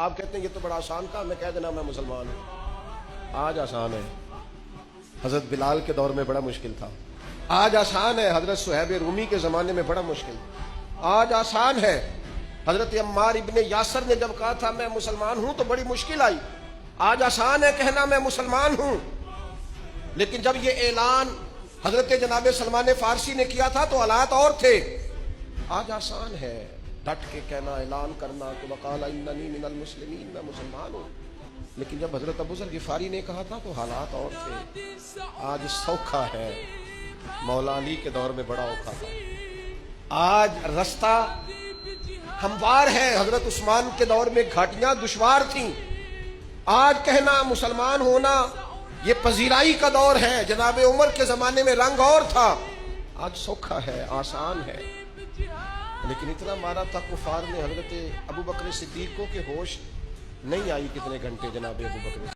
آپ کہتے ہیں یہ تو بڑا آسان کام میں کہہ دینا میں مسلمان ہوں. آج آسان ہے. حضرت بلال کے دور میں بڑا مشکل تھا. آج آسان ہے. حضرت صہیب رومی کے زمانے میں بڑا مشکل. آج آسان ہے. حضرت عمار ابن یاسر نے جب کہا تھا میں مسلمان ہوں تو بڑی مشکل آئی. آج آسان ہے کہنا میں مسلمان ہوں. لیکن جب یہ اعلان حضرت جناب سلمان فارسی نے کیا تھا تو حالات اور تھے. آج آسان ہے ڈٹ کے کہنا, اعلان کرنا کہ وقال اننی من المسلمین, میں مسلمان ہوں. لیکن جب حضرت ابو ذر غفاری نے کہا تھا تو حالات اور تھے. آج سوکھا ہے, مولا علی کے دور میں بڑا اوکھا تھا. آج رستہ ہموار ہے, حضرت عثمان کے دور میں گھاٹیاں دشوار تھیں. آج کہنا مسلمان ہونا یہ پذیرائی کا دور ہے. جناب عمر کے زمانے میں رنگ اور تھا. آج سوکھا ہے, آسان ہے. لیکن اتنا مارا تھا کفار نے حضرت ابو بکر صدیق کو کہ ہوش نہیں آئی کتنے گھنٹے جناب ابو بکر